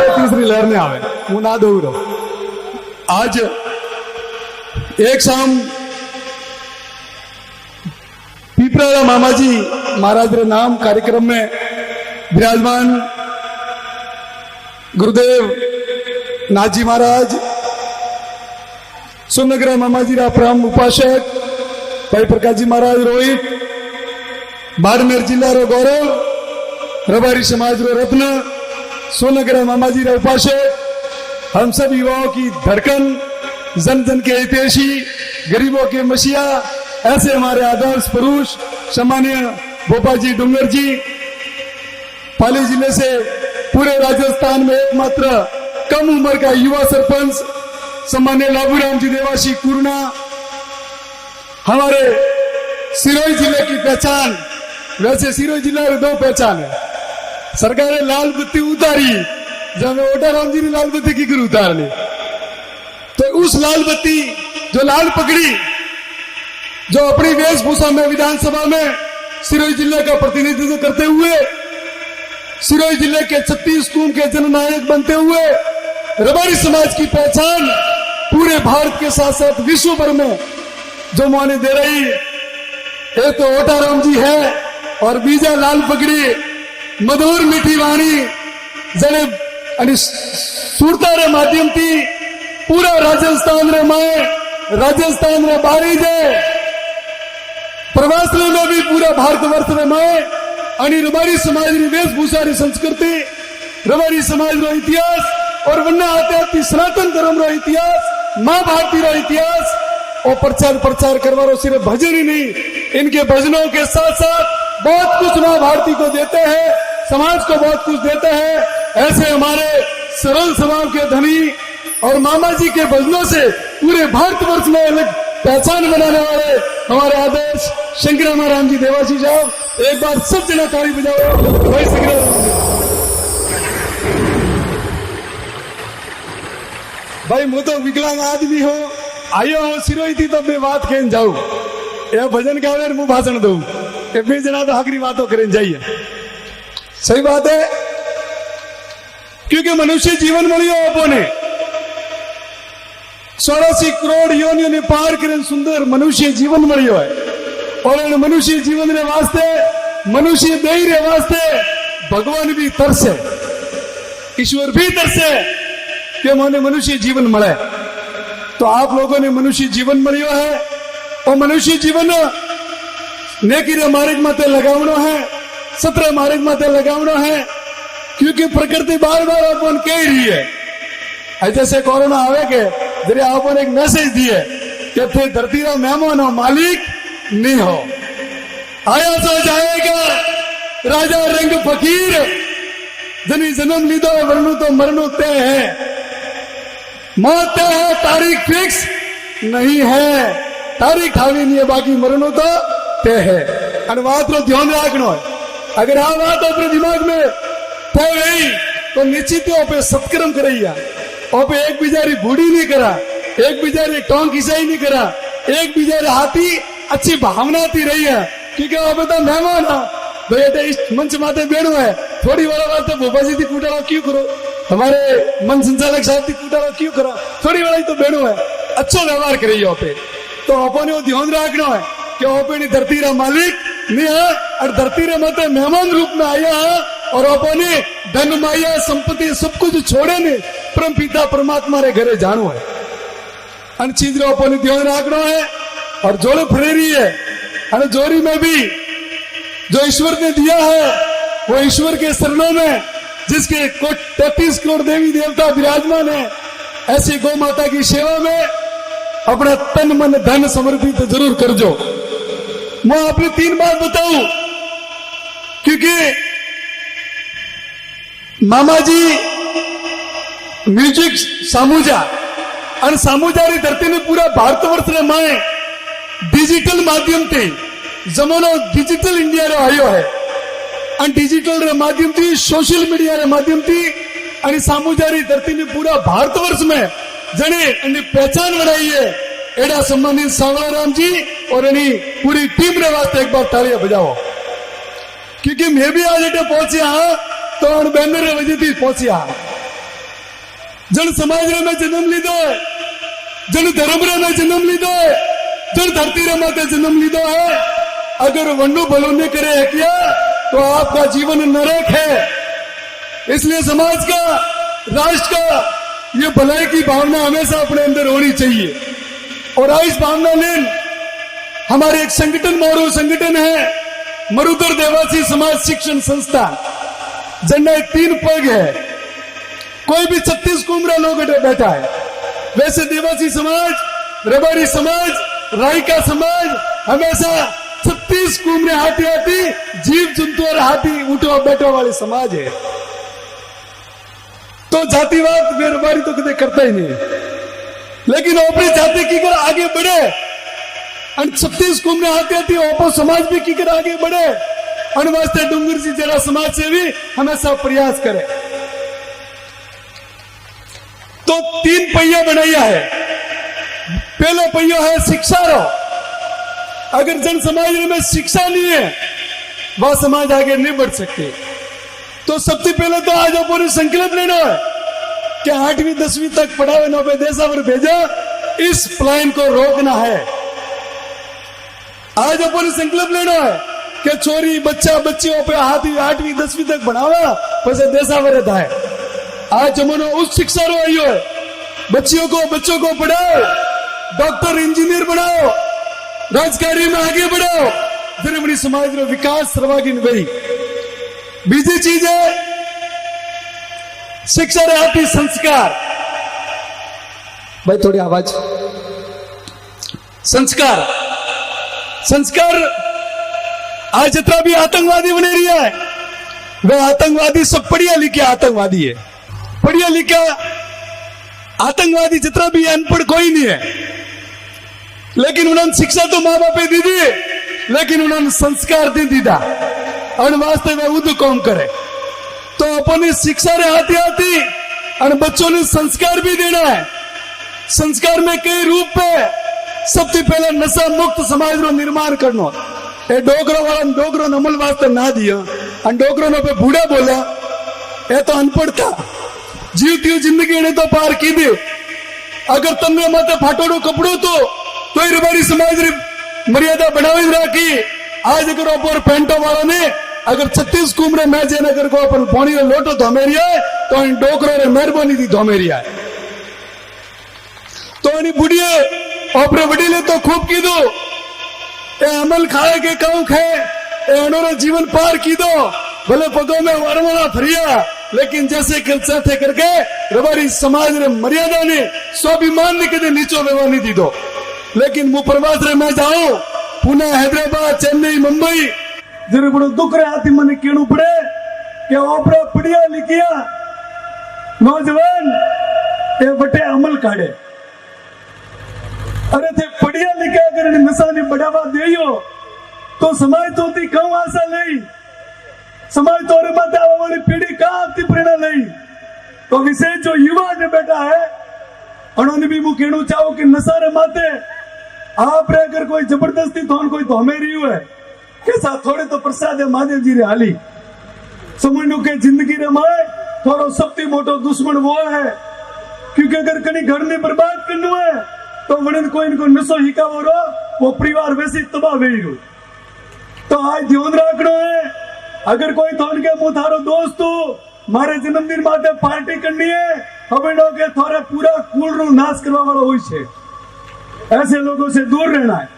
आवे तीसरी लहर ने आवे हूं ना दो रो। आज एक शाम पीपराड़ा मामाजी महाराज रे नाम कार्यक्रम में विराजमान गुरुदेव नाथजी महाराज, सोनग्रह मामाजी रा परम उपासक भाई प्रकाश जी महाराज रोहित, बाड़मेर जिला रो गौरव, रबारी समाज रो रत्न, सोनग्रह मामाजी रा उपासक, हम सब युवाओं की धड़कन, जन जन के हितैषी, गरीबों के मसीहा, ऐसे हमारे आदर्श पुरुष सम्मान्य भोपाल जी डूंगर जी, पाली जिले से पूरे राजस्थान में एकमात्र कम उम्र का युवा सरपंच सम्मान्य लाभूराम जी देवासी कुरना, हमारे सिरोही जिले की पहचान। वैसे सिरोही जिले में दो पहचान है, सरकार ने लाल बत्ती उतारी, जब ओटाराम जी ने लाल बत्ती की कर उतार ली, तो उस लाल बत्ती जो लाल पकड़ी, जो अपनी वेशभूषा में विधानसभा में सिरोही जिले का प्रतिनिधित्व करते हुए, सिरोही जिले के 36 कुंभ के जननायक बनते हुए रबारी समाज की पहचान पूरे भारत के साथ साथ विश्व भर में जो माने दे रही, एक तो ओटाराम जी है और बीजा लाल पगड़ी मधुर मीठी वाणी जने सुरता रे माध्यम थी पूरा राजस्थान रे माए, राजस्थान रे बारी जे प्रवास में भी पूरा भारतवर्ष रे माए आणि रबारी समाज री वेशभूषा री संस्कृति, रबारी समाज रो इतिहास और वन्ना आते सनातन धर्म रो इतिहास, माँ भारती रो इतिहास और प्रचार करवारो सिर्फ भजन ही नहीं, इनके भजनों के साथ साथ बहुत कुछ माँ भारती को देते हैं, समाज को बहुत कुछ देते हैं। ऐसे हमारे सरल स्वभाव के धनी और मामा जी के भजनों से पूरे भारतवर्ष में अलग पहचान बनाने वाले हमारे आदर्श शंकरामाराम जी देवासी साहब, एक बार सब जना ताली बजाओ भाई भाई। मैं तो विकलांग आदमी हो, आयो हो सिरोही थी तो मैं बात कहने जाऊं, यह भजन गावे मुंह भाषण दू, बे जना तो आखिरी बातों करें जाइए। सही बात है, क्योंकि मनुष्य जीवन मिलियो अपने 84 करोड़ योनियों ने पार कर सुंदर मनुष्य जीवन मिलियो है, और मनुष्य जीवन रे वास्ते, मनुष्य देही रे वास्ते भगवान भी तरसे, ईश्वर भी तरसे कि मैंने मनुष्य जीवन मिले। तो आप लोगों ने मनुष्य जीवन मिलियो है, और मनुष्य जीवन नेकी रे मार्ग माते लगावनो है, सत्र मार्ग माते लगावनो है, क्योंकि प्रकृति बार बार अपन कह रही है। जैसे कोरोना आवे के जरिए अपन एक मैसेज दिए कि फिर धरती रा मेहमान हो, मालिक नहीं हो, आया तो जाएगा राजा रंग फकीर, जनी जन्म लीधो वरनु तो मरनु तय है, मौत तय है, तारीख फिक्स नहीं है, तारीख ठावी नहीं है, बाकी मरनु तो तय है। और बात रो ध्यान रखना है, अगर आ बात अपने दिमाग में तय गई तो निश्चित ही पे सत्कर्म करैया, और एक बिजारी बूढ़ी नहीं करा, एक बिजारी टोंक ईसाई नहीं करा, एक बिजारी हाथी अच्छी भावना थी रही है, क्योंकि अब तो मेहमान तो ये इस मंच माते बेड़ो है, थोड़ी वाला बात तो भोपा जी थी कूटारा क्यों करो, हमारे मन संचालक साहब थी कूटारा क्यों करो, थोड़ी वाला तो बेड़ो है, अच्छा व्यवहार करिए ओपे। तो अपने ध्यान रखना है कि ओपे धरती रा मालिक नहीं है, और धरती रे माते मेहमान रूप में आया है, और अपने धन माया संपत्ति सब कुछ छोड़े ने परम पिता परमात्मा रे घरे जानो है, अन चीज रो अपने ध्यान रखना है। और जोड़े फरेरी है, और जोरी में भी जो ईश्वर ने दिया है वो ईश्वर के शरणों में, जिसके 33 करोड़ देवी देवता विराजमान है, ऐसी गौ माता की सेवा में अपना तन मन धन समर्पित तो जरूर कर जो। मैं अपनी 3 बात बताऊं, क्योंकि मामा जी म्यूजिक सामूजा, और सामूजा री धरती ने पूरा भारतवर्ष रे माए डिजिटल माध्यम थे, जमानो डिजिटल इंडिया रे आयो है, और डिजिटल रे माध्यम थी, सोशल मीडिया रे माध्यम थी, और सामूजारी धरती ने पूरा भारतवर्ष में जने पहचान बनाई है। एडा सम्मानित सांवराराम जी और पूरी टीम रे वास्ते एक बार तालियां बजाओ, क्योंकि मैं भी आज एटे पहुंचे हाँ तो बैनर रे वजह थी पहुंचे हाँ, जन समाज में जन्म लीधो है, जन धर्म में जन्म लीधो है, जन धरती रे माते जन्म लीधो है। अगर वंडू भलो नहीं करे है किया तो आपका जीवन नरक है। इसलिए समाज का, राष्ट्र का ये भलाई की भावना हमेशा अपने अंदर होनी चाहिए। और इस भावना ने हमारे एक संगठन, मोरू संगठन है मरुधर देवासी समाज शिक्षण संस्थान, जिनमें 3 पग है। कोई भी 36 कुमरा लोग बैठा है। वैसे देवासी समाज, रबारी समाज, रायका समाज हमेशा 36 कुमरे हाथी हाथी जीव जंतु और हाथी उठो बैठो वाले समाज है। तो जातिवाद बेरबारी तो कदे करता ही नहीं। लेकिन अपनी जाति की कर आगे बढ़े, 36 कुमरे हाथी हाथी ओपो समाज भी की कर आगे बढ़े। वास्ते डूंगर जी जरा समाज से भी हमेशा प्रयास करे। तो 3 पहिया बनाया है। पहला पहिया है शिक्षा रो। अगर जन समाज में शिक्षा नहीं है वह समाज आगे नहीं बढ़ सकते। तो सबसे पहले तो आज अपने संकल्प लेना है कि 8वीं 10वीं तक पढ़ावे नो पे देशावर भेजा, इस प्लान को रोकना है। आज अपने संकल्प लेना है कि चोरी बच्चा बच्चियों पे 8वीं 10वीं तक बढ़ावा पैसे देशावर है। आज जमानो उस शिक्षा रो आयो है। बच्चों को पढ़ाओ, डॉक्टर इंजीनियर बनाओ, राजकारी में आगे बढ़ाओ, फिर अपनी समाज रो विकास सर्वांगीण वही। बीजी चीज है शिक्षा रे आती संस्कार। भाई थोड़ी आवाज। संस्कार आज जितना भी आतंकवादी बने रही है वह आतंकवादी सब पढ़िया लिखे आतंकवादी है। पढ़िया लिखा आतंकवादी जितना भी अनपढ़ कोई नहीं है। लेकिन उन्होंने शिक्षा तो माँ बाप दी दी, लेकिन उन्होंने संस्कार नहीं दीदा। और वास्तव में उद कौन करे। तो अपनी शिक्षा रे आती आती और बच्चों ने संस्कार भी देना है। संस्कार में कई रूप पे सबसे पहले नशा मुक्त समाज रो निर्माण करना। ए डोगरो वाला डोगरो नमल वास्ते ना दिया, और डोगरो ने पे बूढ़ा बोला, ये तो अनपढ़ था। जीवती जिंदगी ने तो पार की दी। अगर तमने माते फाटोड़ो कपड़ो तो हमारी समाज री मर्यादा बनावी राखी। आज अगर ऊपर पेंटो वाला ने अगर 36 कुमरे मैं जे नगर को अपन पानी रे लोटो धोमेरिया है तो इन डोकरो रे मेहरबानी थी धोमेरिया है। तो इन बुढ़िए ओपरे वडीले तो खूब की दो ए अमल खाए के कहूं खाए ए अनोरा जीवन पार की दो। भले पगों में वरमला फरिया, लेकिन जैसे किलसा थे करके रबारी समाज रे मर्यादा ने स्वाभिमान ने कदे नीचो व्यवहार नहीं दी दो। लेकिन मु प्रवास रे मैं जाऊं पुणे, हैदराबाद, चेन्नई, मुंबई, जरे बड़ो दुख रे आती मने केणु पड़े कि ओपरा पढ़िया लिखिया नौजवान ए बटे अमल काढ़े। अरे थे पढ़िया लिखा अगर नशा ने बढ़ावा दियो तो समाज तो ती कम आशा नहीं। समाज तो रे माता वाली पीढ़ी का आपती प्रेरणा नहीं। तो विशेष जो युवा ने बैठा है उन्होंने भी मु केणु चाहो कि नशा रे माते आप रे अगर कोई जबरदस्ती तो कोई धोमे रही है कैसा थोड़े तो प्रसाद महादेव जी रे हाली समझ के जिंदगी रे माए थोड़ो सबसे मोटो दुश्मन वो है। क्योंकि अगर कहीं घर ने बर्बाद करना है तो वड़न कोई इनको नशो हिकावो रो वो परिवार वैसे तबाह वेई रो। तो आज ध्यान रखना है अगर कोई थोन के मुंह थारो दोस्त मारे जन्मदिन माटे पार्टी करनी है हमें नो के थोड़े पूरा कुल रो नाश करवा वाला होई छे। ऐसे लोगों से दूर रहना है।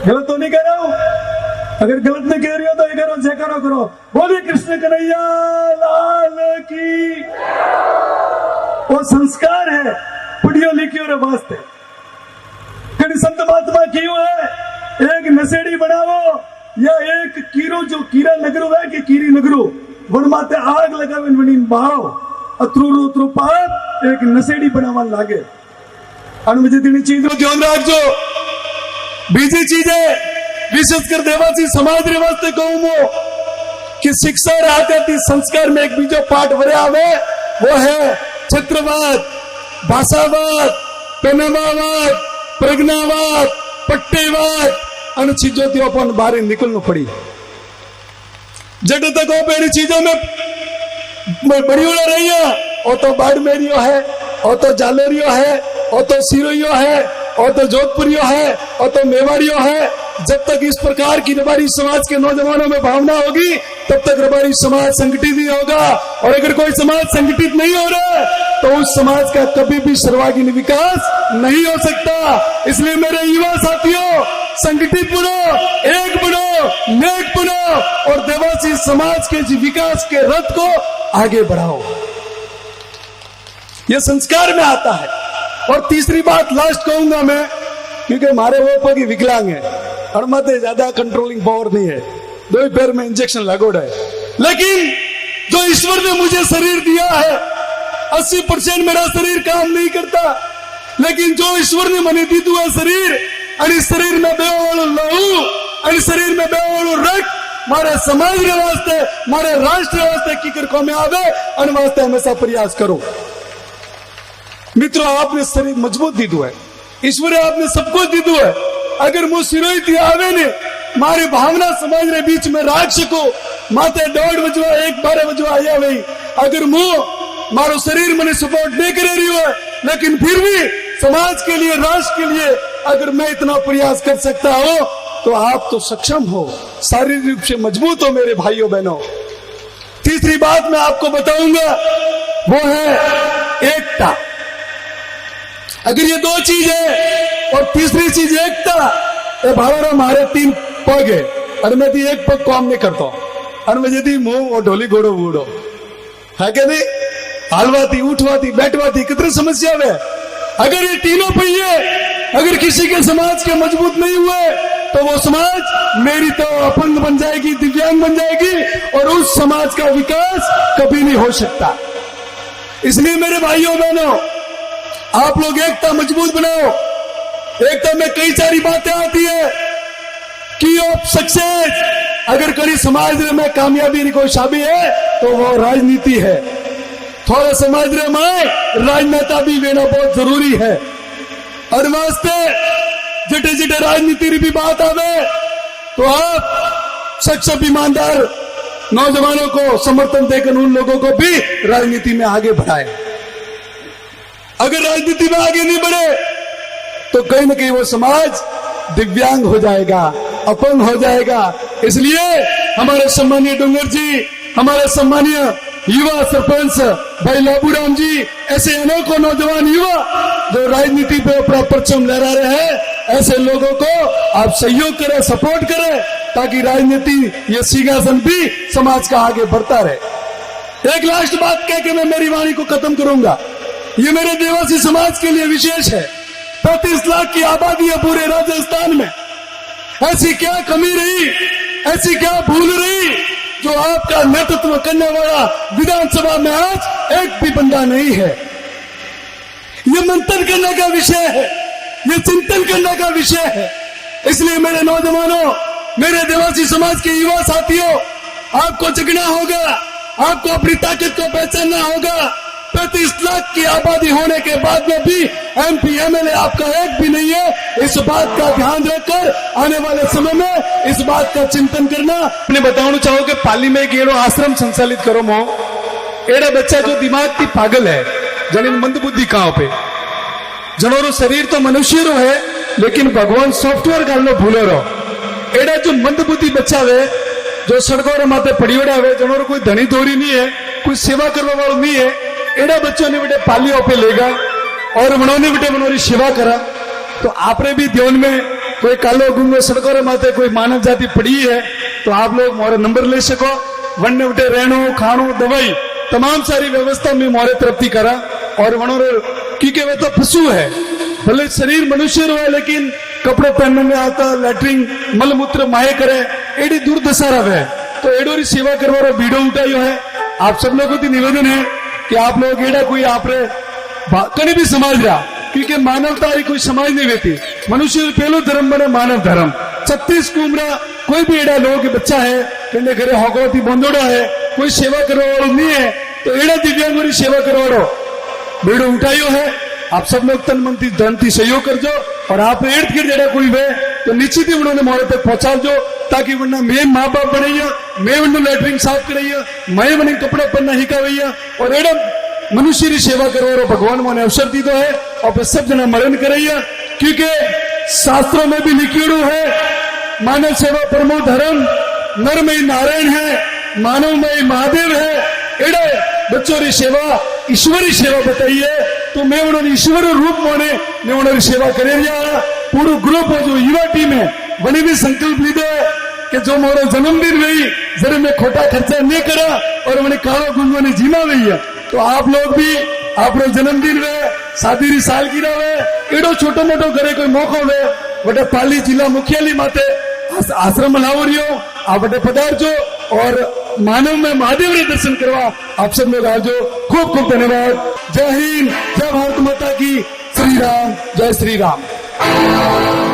गलत तो नहीं कह रहा हूं। अगर गलत नहीं कह रही हो तो ये करो जयकारा करो, बोले कृष्ण कन्हैया लाल की। वो संस्कार है पढ़ियो लिखियो रे वास्ते। कभी संत महात्मा क्यों है एक नशेड़ी बनावो या एक कीरो जो कीरा नगरो है कि कीरी नगरो वन माते आग लगावे वनी बाहो अतरू उतरू पाप एक नशेड़ी बनावा लागे। अनुमति चीज ध्यान रखो। बीजी चीज है विशेषकर देवासी समाज रे वास्ते कहूं कि शिक्षा रे आती संस्कार में एक बीजो पाठ भरे आवे वो है चित्रवाद, भाषावाद, पेनावाद, प्रज्ञावाद, पट्टेवाद। अन चीजों की अपन बाहर निकलना पड़ी। जब तक वो पेड़ी चीजों में बड़ी उड़ा रही है ओ तो बाड़मेरियो है, ओ तो जालोरियो है, ओ तो सिरोइयो है, ओ तो जोधपुरियो है, ओ तो मेवाड़ियो है। जब तक इस प्रकार की रबारी समाज के नौजवानों में भावना होगी तब तक रबारी समाज संगठित नहीं होगा। और अगर कोई समाज संगठित नहीं हो रहा है तो उस समाज का कभी भी सर्वांगीण विकास नहीं हो सकता। इसलिए मेरे युवा साथियों, संगठित बनो, एक बनो, नेक बनो और देवासी समाज के विकास के रथ को आगे बढ़ाओ। यह संस्कार में आता है। और तीसरी बात लास्ट कहूंगा मैं, क्योंकि हमारे वो पगी विकलांग है और मत ज्यादा कंट्रोलिंग पावर नहीं है, दो ही पैर में इंजेक्शन लगोड़ा है, लेकिन जो ईश्वर ने मुझे शरीर दिया है 80% मेरा शरीर काम नहीं करता, लेकिन जो ईश्वर ने मने दीधु है शरीर, અને શરીર में બેવાળું લહુ અને શરીર में બેવાળું રક્ત મારે સમાજ વાસ્તે, મારે રાષ્ટ્ર વાસ્તે कीकर કોમે આવે અને વાસ્તે હંમેશા પ્રયાસ करो। मित्रों, आपने शरीर मजबूत दीधु है, ईश्वरे आपने सब कुछ दीधु है। अगर मु सिरोई थी आवे ने मारी भावना समाज रे बीच में राख सको, माते 1:30 बजवा 1:12 बजवा आया भाई, अगर मु मारो शरीर मने सपोर्ट नहीं करे रही है, लेकिन फिर भी समाज के लिए, राष्ट्र के लिए अगर मैं इतना प्रयास कर सकता हूं तो आप तो सक्षम हो, शारीरिक रूप से मजबूत हो मेरे भाइयों बहनों। तीसरी बात मैं आपको बताऊंगा वो है एकता। अगर ये दो चीज है और तीसरी चीज एकता, ये भावर हमारे 3 पग है और मैं दी एक पग काम नहीं करता और मैं यदि मुंह और ढोली घोड़ो बूढ़ो है क्या नहीं, हालवाती उठवाती बैठवाती कितनी समस्या है। अगर ये तीनों पहिए अगर किसी के समाज के मजबूत नहीं हुए तो वो समाज मेरी तो अपंग बन जाएगी, दिव्यांग बन जाएगी और उस समाज का विकास कभी नहीं हो सकता। इसलिए मेरे भाइयों बहनों, आप लोग एकता मजबूत बनाओ। एकता में कई सारी बातें आती है कि ऑफ सक्सेस, अगर कड़ी समाज में कामयाबी की कोई शाबी है तो वो राजनीति है। थोड़ा समाज में राजनेता भी लेना बहुत जरूरी है और वास्ते जटे जटे राजनीति भी बात आवे तो आप सक्षम ईमानदार नौजवानों को समर्थन देकर उन लोगों को भी राजनीति में आगे बढ़ाए। अगर राजनीति में आगे नहीं बढ़े तो कहीं ना कहीं वो समाज दिव्यांग हो जाएगा, अपंग हो जाएगा। इसलिए हमारे सम्मानीय डोंगर जी, हमारे सम्मानीय युवा सरपंच भाई लाबूराम जी, ऐसे अनेकों नौजवान युवा जो राजनीति पे अपना परचम लहरा रहे हैं, ऐसे लोगों को आप सहयोग करें, सपोर्ट करें ताकि राजनीति ये सिंहासन भी समाज का आगे बढ़ता रहे। एक लास्ट बात कह के मैं मेरी वाणी को खत्म करूंगा। ये मेरे देवासी समाज के लिए विशेष है। 35 लाख की आबादी है पूरे राजस्थान में। ऐसी क्या कमी रही, ऐसी क्या भूल रही जो आपका नेतृत्व करने वाला विधानसभा में आज एक भी बंदा नहीं है। ये मंथन करने का विषय है, ये चिंतन करने का विषय है। इसलिए मेरे नौजवानों, मेरे देवासी समाज के युवा साथियों, आपको जगना होगा, आपको अपनी ताकत को पहचानना होगा। 35 लाख की आबादी होने के बाद में भी MP MLA आपका एक भी नहीं है। इस बात का ध्यान रखकर आने वाले समय में इस बात का चिंतन करना। अपने बताना चाहो कि पाली में एक एड़ो आश्रम संचालित करो मो, एड़ा बच्चा जो दिमाग की पागल है, जनिन मंदबुद्धि कहां पे, जनोरो शरीर तो मनुष्य रो है लेकिन भगवान सॉफ्टवेयर गालो भूलो रहो। एड़ा जो मंदबुद्धि बच्चा है जो सड़कों रे माथे पड़ीवड़ा है, जनोरो कोई धनी धोरी नहीं है, कोई सेवा करने वालों नहीं है, एड़ा बच्चों ने बेटे पालियों पे लेगा और उन्होंने बेटे मनोरी सेवा करा। तो आपने भी ध्यान में कोई कालो गुंगो सड़कों रे माथे कोई मानव जाति पड़ी है तो आप लोग मोरे नंबर ले सको। वन्य बेटे रहनो खानो दवाई तमाम सारी व्यवस्था में मोरे तरफ करा और मनोरे क्योंकि वे तो पशु है, भले शरीर मनुष्य रो है लेकिन कपड़े पहनने में आता, लैट्रिन मलमूत्र माये करे, एडी दुर्दशा रहे। तो एडोरी सेवा करवारो बीड़ो उठायो है। आप सब लोगों की निवेदन है कि आप लोग एड़ा कोई आप कहीं भी समाज रहा, क्योंकि मानवता ही कोई समाज नहीं रहती। मनुष्य पहलो धर्म बने मानव धर्म। 36 कुमरा कोई भी एड़ा लोगों के बच्चा है, कहने घरे होगवती बंदोड़ा है, कोई सेवा करने वालों नहीं है तो एड़ा दिव्यांगों की सेवा करवाड़ो बीड़ो उठायो है। आप सब लोग तन मन धन थी सहयोग कर जो और आप इर्द गिर्द जड़ा कोई वे तो निश्चित ही उन्होंने मोरे तक पहुंचा जो, ताकि वरना मैं माँ बाप बनाइए, मैं उन्होंने लैट्रिन साफ कराइए, मैं उन्हें कपड़ा पहनना हिकावैया और एडम मनुष्य की सेवा करो भगवान मैंने अवसर दी तो है और सब जना मरण करैया क्योंकि शास्त्रों में भी लिखिड़ू है मानव सेवा परमो धर्म नर में नारायण है मानव में महादेव है एड़े बच्चों की सेवा ईश्वरी सेवा बताइए तो मैं उन्होंने ईश्वर रूप में उन्होंने सेवा करे पूरा ग्रुप जो युवा टीम है वने भी संकल्प लीधो है कि जो मोरो जन्मदिन वही जरा मैं खोटा खर्चा नहीं करा और मैंने कालो गुंगो ने जीमा वही है तो आप लोग भी आप जन्मदिन वे शादी री सालगिरह वे एडो छोटो मोटो करे कोई मौको वे बटे पाली जिला मुख्यालय माते आश्रम बनाओ रियो आप बटे पधारजो और मानव में महादेव रे दर्शन करवा आप सब लोग आजो खूब खूब धन्यवाद जय हिंद जय भारत माता की श्री राम जय श्री राम।